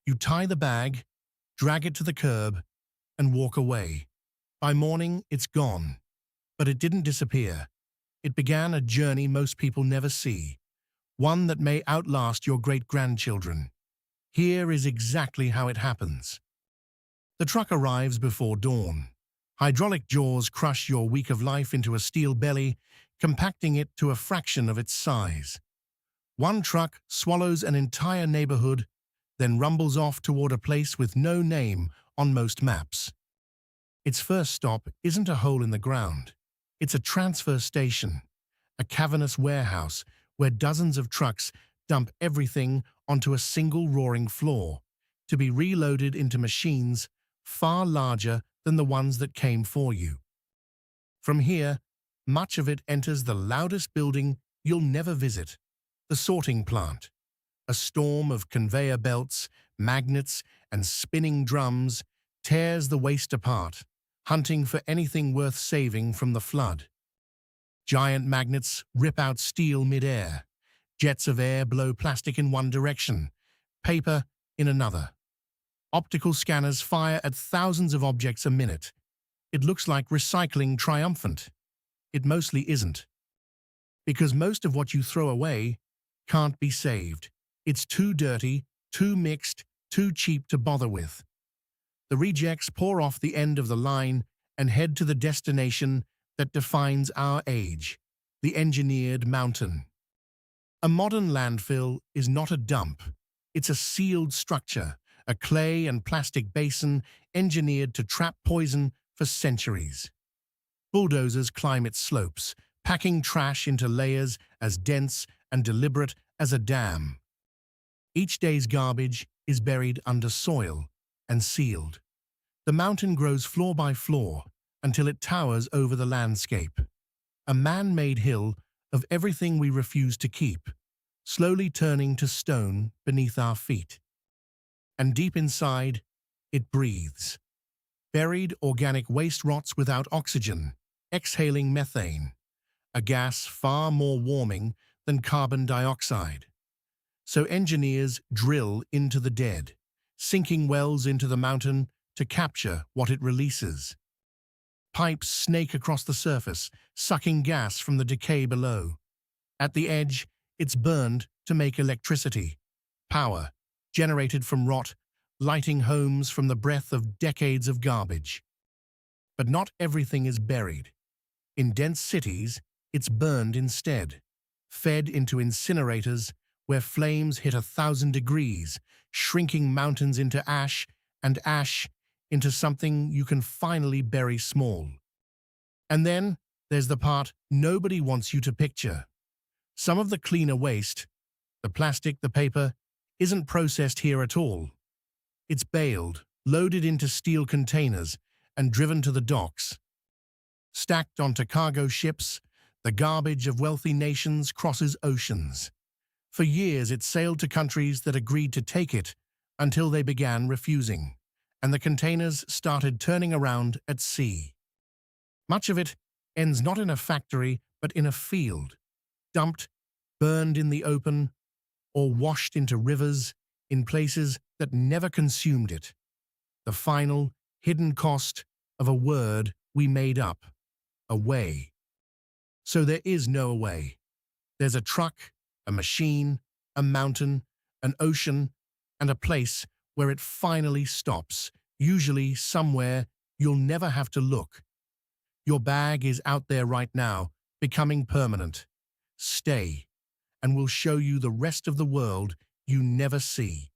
You tie the bag, drag it to the curb, and walk away. By morning, it's gone. But it didn't disappear. It began a journey most people never see, one that may outlast your great-grandchildren. Here is exactly how it happens. The truck arrives before dawn. Hydraulic jaws crush your week of life into a steel belly, compacting it to a fraction of its size. One truck swallows an entire neighborhood, then rumbles off toward a place with no name on most maps. Its first stop isn't a hole in the ground. It's a transfer station, a cavernous warehouse where dozens of trucks dump everything onto a single roaring floor, to be reloaded into machines far larger than the ones that came for you. From here, much of it enters the loudest building you'll never visit, the sorting plant. A storm of conveyor belts, magnets, and spinning drums tears the waste apart, hunting for anything worth saving from the flood. Giant magnets rip out steel mid-air. Jets of air blow plastic in one direction, paper in another. Optical scanners fire at thousands of objects a minute. It looks like recycling triumphant. It mostly isn't. Because most of what you throw away can't be saved. It's too dirty, too mixed, too cheap to bother with. The rejects pour off the end of the line and head to the destination that defines our age, the engineered mountain. A modern landfill is not a dump. It's a sealed structure, a clay and plastic basin engineered to trap poison for centuries. Bulldozers climb its slopes, packing trash into layers as dense and deliberate as a dam. Each day's garbage is buried under soil and sealed. The mountain grows floor by floor until it towers over the landscape. A man-made hill of everything we refuse to keep, slowly turning to stone beneath our feet. And deep inside, it breathes. Buried organic waste rots without oxygen, exhaling methane, a gas far more warming than carbon dioxide. So engineers drill into the dead, sinking wells into the mountain to capture what it releases. Pipes snake across the surface, sucking gas from the decay below. At the edge, it's burned to make electricity, power, generated from rot, lighting homes from the breath of decades of garbage. But not everything is buried. In dense cities, it's burned instead, fed into incinerators where flames hit 1,000 degrees, shrinking mountains into ash and ash into something you can finally bury small. And then there's the part nobody wants you to picture. Some of the cleaner waste, the plastic, the paper, isn't processed here at all. It's baled, loaded into steel containers, and driven to the docks. Stacked onto cargo ships, the garbage of wealthy nations crosses oceans. For years it sailed to countries that agreed to take it until they began refusing, and the containers started turning around at sea. Much of it ends not in a factory but in a field, dumped, burned in the open, or washed into rivers in places that never consumed it. The final, hidden cost of a word we made up, away. So there is no away. There's a truck, a machine, a mountain, an ocean, and a place where it finally stops, usually somewhere you'll never have to look. Your bag is out there right now, becoming permanent. Stay, and we'll show you the rest of the world you never see.